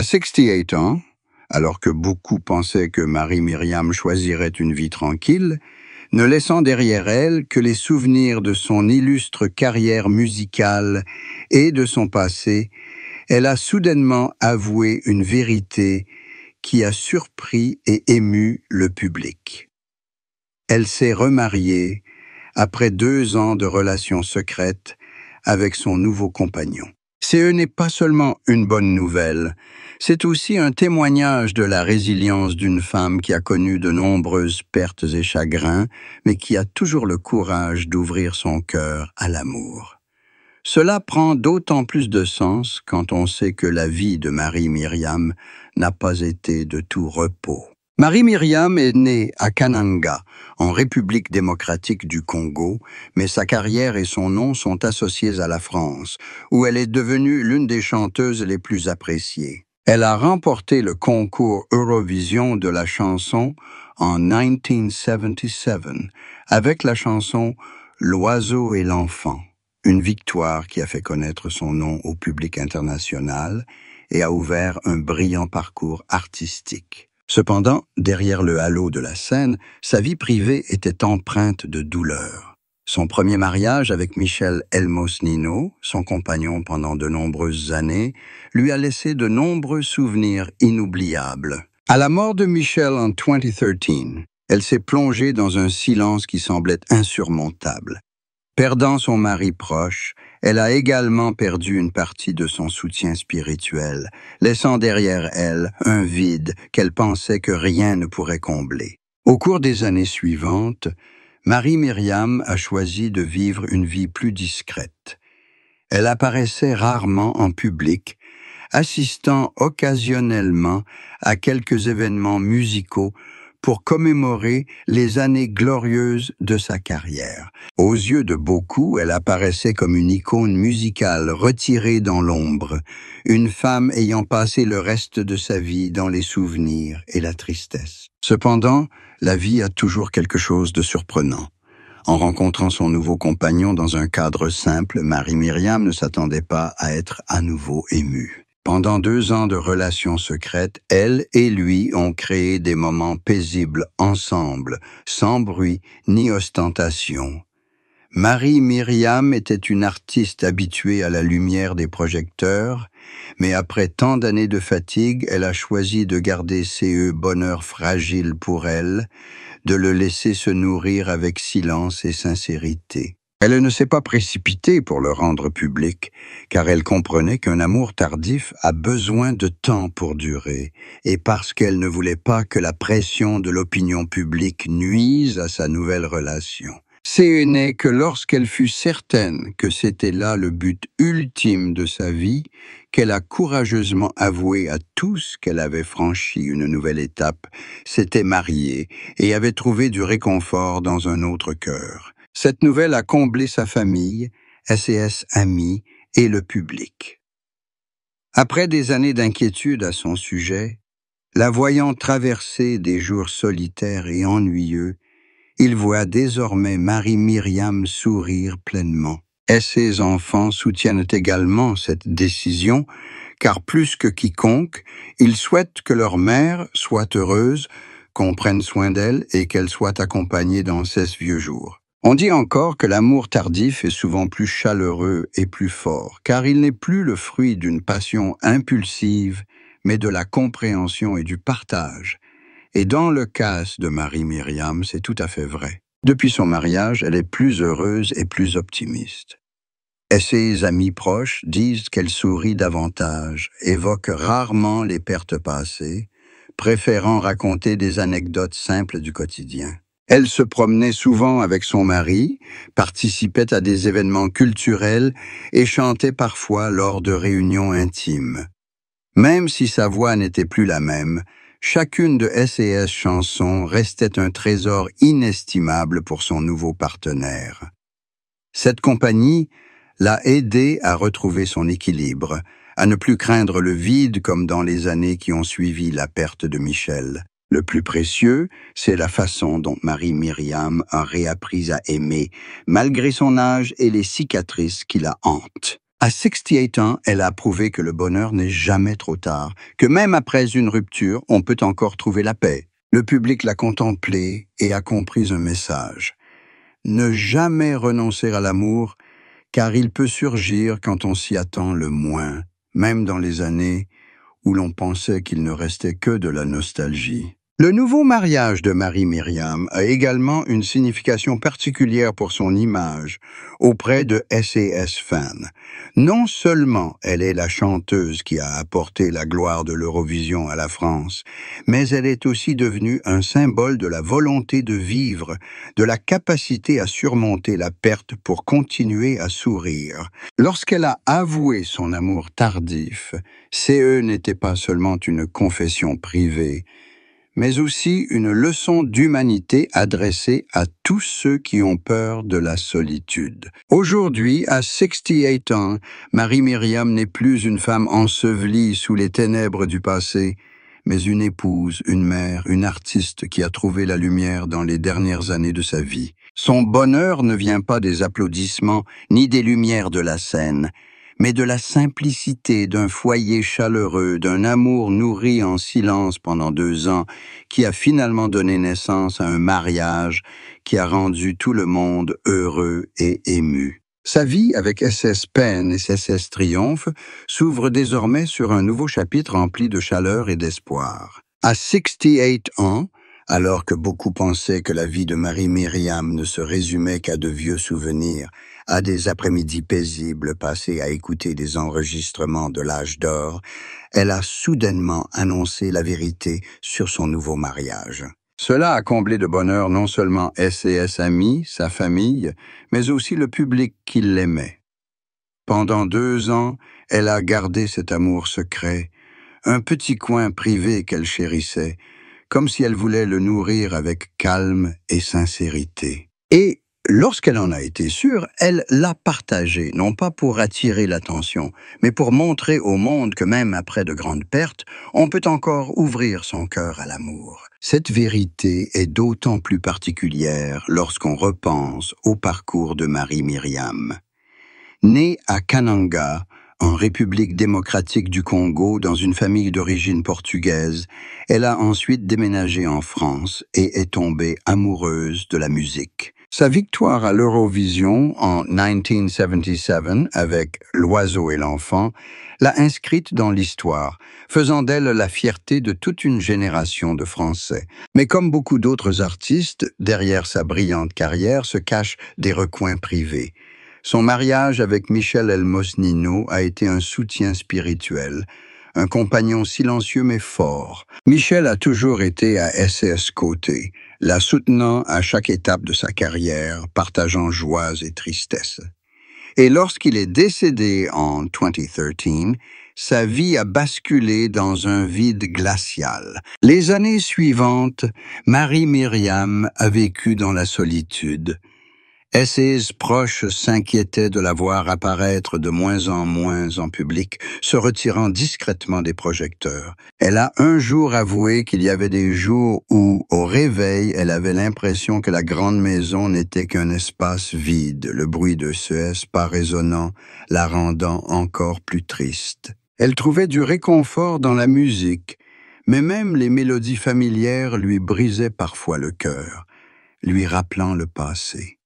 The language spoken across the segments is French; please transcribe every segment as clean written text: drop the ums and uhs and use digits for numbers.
À 68 ans, alors que beaucoup pensaient que Marie-Myriam choisirait une vie tranquille, ne laissant derrière elle que les souvenirs de son illustre carrière musicale et de son passé, elle a soudainement avoué une vérité qui a surpris et ému le public. Elle s'est remariée après 2 ans de relations secrètes avec son nouveau compagnon. Ce n'est pas seulement une bonne nouvelle, c'est aussi un témoignage de la résilience d'une femme qui a connu de nombreuses pertes et chagrins, mais qui a toujours le courage d'ouvrir son cœur à l'amour. Cela prend d'autant plus de sens quand on sait que la vie de Marie-Myriam n'a pas été de tout repos. Marie-Myriam est née à Kananga, en République démocratique du Congo, mais sa carrière et son nom sont associés à la France, où elle est devenue l'une des chanteuses les plus appréciées. Elle a remporté le concours Eurovision de la chanson en 1977, avec la chanson « L'oiseau et l'enfant », une victoire qui a fait connaître son nom au public international et a ouvert un brillant parcours artistique. Cependant, derrière le halo de la scène, sa vie privée était empreinte de douleur. Son premier mariage avec Michel Elmos-Nino, son compagnon pendant de nombreuses années, lui a laissé de nombreux souvenirs inoubliables. À la mort de Michel en 2013, elle s'est plongée dans un silence qui semblait insurmontable. Perdant son mari proche, elle a également perdu une partie de son soutien spirituel, laissant derrière elle un vide qu'elle pensait que rien ne pourrait combler. Au cours des années suivantes, Marie-Myriam a choisi de vivre une vie plus discrète. Elle apparaissait rarement en public, assistant occasionnellement à quelques événements musicaux pour commémorer les années glorieuses de sa carrière. Aux yeux de beaucoup, elle apparaissait comme une icône musicale retirée dans l'ombre, une femme ayant passé le reste de sa vie dans les souvenirs et la tristesse. Cependant, la vie a toujours quelque chose de surprenant. En rencontrant son nouveau compagnon dans un cadre simple, Marie-Myriam ne s'attendait pas à être à nouveau émue. Pendant 2 ans de relations secrètes, elle et lui ont créé des moments paisibles ensemble, sans bruit ni ostentation. Marie-Myriam était une artiste habituée à la lumière des projecteurs, mais après tant d'années de fatigue, elle a choisi de garder ce bonheur fragile pour elle, de le laisser se nourrir avec silence et sincérité. Elle ne s'est pas précipitée pour le rendre public, car elle comprenait qu'un amour tardif a besoin de temps pour durer, et parce qu'elle ne voulait pas que la pression de l'opinion publique nuise à sa nouvelle relation. Ce n'est que lorsqu'elle fut certaine que c'était là le but ultime de sa vie, qu'elle a courageusement avoué à tous qu'elle avait franchi une nouvelle étape, s'était mariée et avait trouvé du réconfort dans un autre cœur. Cette nouvelle a comblé sa famille, ses amis et le public. Après des années d'inquiétude à son sujet, la voyant traverser des jours solitaires et ennuyeux, il voit désormais Marie-Myriam sourire pleinement. Et ses enfants soutiennent également cette décision, car plus que quiconque, ils souhaitent que leur mère soit heureuse, qu'on prenne soin d'elle et qu'elle soit accompagnée dans ses vieux jours. On dit encore que l'amour tardif est souvent plus chaleureux et plus fort, car il n'est plus le fruit d'une passion impulsive, mais de la compréhension et du partage. Et dans le cas de Marie-Myriam, c'est tout à fait vrai. Depuis son mariage, elle est plus heureuse et plus optimiste. Et ses amis proches disent qu'elle sourit davantage, évoque rarement les pertes passées, préférant raconter des anecdotes simples du quotidien. Elle se promenait souvent avec son mari, participait à des événements culturels et chantait parfois lors de réunions intimes. Même si sa voix n'était plus la même, chacune de ses chansons restait un trésor inestimable pour son nouveau partenaire. Cette compagnie l'a aidé à retrouver son équilibre, à ne plus craindre le vide comme dans les années qui ont suivi la perte de Michel. Le plus précieux, c'est la façon dont Marie-Myriam a réappris à aimer, malgré son âge et les cicatrices qui la hantent. À 68 ans, elle a prouvé que le bonheur n'est jamais trop tard, que même après une rupture, on peut encore trouver la paix. Le public l'a contemplée et a compris un message. Ne jamais renoncer à l'amour, car il peut surgir quand on s'y attend le moins, même dans les années où l'on pensait qu'il ne restait que de la nostalgie. Le nouveau mariage de Marie-Myriam a également une signification particulière pour son image auprès de SAS fans. Non seulement elle est la chanteuse qui a apporté la gloire de l'Eurovision à la France, mais elle est aussi devenue un symbole de la volonté de vivre, de la capacité à surmonter la perte pour continuer à sourire. Lorsqu'elle a avoué son amour tardif, CE n'était pas seulement une confession privée, mais aussi une leçon d'humanité adressée à tous ceux qui ont peur de la solitude. Aujourd'hui, à 68 ans, Marie-Myriam n'est plus une femme ensevelie sous les ténèbres du passé, mais une épouse, une mère, une artiste qui a trouvé la lumière dans les dernières années de sa vie. Son bonheur ne vient pas des applaudissements ni des lumières de la scène, mais de la simplicité d'un foyer chaleureux, d'un amour nourri en silence pendant 2 ans, qui a finalement donné naissance à un mariage qui a rendu tout le monde heureux et ému. Sa vie avec SS Peine et SS Triomphe s'ouvre désormais sur un nouveau chapitre rempli de chaleur et d'espoir. À 68 ans, alors que beaucoup pensaient que la vie de Marie-Myriam ne se résumait qu'à de vieux souvenirs, à des après-midi paisibles passés à écouter des enregistrements de l'âge d'or, elle a soudainement annoncé la vérité sur son nouveau mariage. Cela a comblé de bonheur non seulement SAS amis, sa famille, mais aussi le public qui l'aimait. Pendant 2 ans, elle a gardé cet amour secret, un petit coin privé qu'elle chérissait, comme si elle voulait le nourrir avec calme et sincérité. Et lorsqu'elle en a été sûre, elle l'a partagé, non pas pour attirer l'attention, mais pour montrer au monde que même après de grandes pertes, on peut encore ouvrir son cœur à l'amour. Cette vérité est d'autant plus particulière lorsqu'on repense au parcours de Marie-Myriam. Née à Kananga, en République démocratique du Congo, dans une famille d'origine portugaise, elle a ensuite déménagé en France et est tombée amoureuse de la musique. Sa victoire à l'Eurovision en 1977 avec L'Oiseau et l'Enfant l'a inscrite dans l'histoire, faisant d'elle la fierté de toute une génération de Français. Mais comme beaucoup d'autres artistes, derrière sa brillante carrière se cachent des recoins privés. Son mariage avec Michel Elmosnino a été un soutien spirituel, un compagnon silencieux mais fort. Michel a toujours été à SS côté, la soutenant à chaque étape de sa carrière, partageant joies et tristesses. Et lorsqu'il est décédé en 2013, sa vie a basculé dans un vide glacial. Les années suivantes, Marie-Myriam a vécu dans la solitude. Ses proches s'inquiétaient de la voir apparaître de moins en public, se retirant discrètement des projecteurs. Elle a un jour avoué qu'il y avait des jours où, au réveil, elle avait l'impression que la grande maison n'était qu'un espace vide, le bruit de Suez pas résonnant, la rendant encore plus triste. Elle trouvait du réconfort dans la musique, mais même les mélodies familières lui brisaient parfois le cœur, lui rappelant le passé.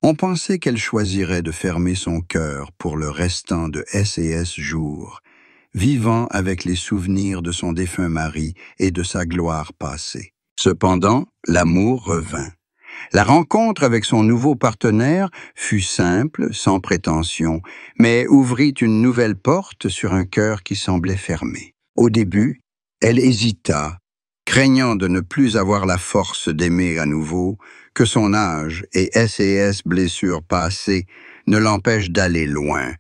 On pensait qu'elle choisirait de fermer son cœur pour le restant de SAS jours, vivant avec les souvenirs de son défunt mari et de sa gloire passée. Cependant, l'amour revint. La rencontre avec son nouveau partenaire fut simple, sans prétention, mais ouvrit une nouvelle porte sur un cœur qui semblait fermé. Au début, elle hésita, craignant de ne plus avoir la force d'aimer à nouveau, que son âge et SAS blessures passées ne l'empêchent d'aller loin.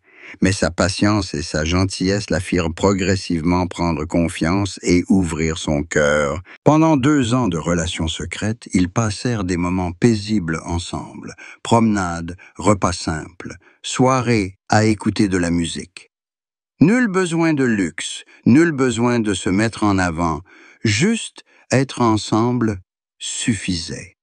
Mais sa patience et sa gentillesse la firent progressivement prendre confiance et ouvrir son cœur. Pendant 2 ans de relations secrètes, ils passèrent des moments paisibles ensemble, promenades, repas simples, soirées à écouter de la musique. Nul besoin de luxe, nul besoin de se mettre en avant, juste être ensemble suffisait.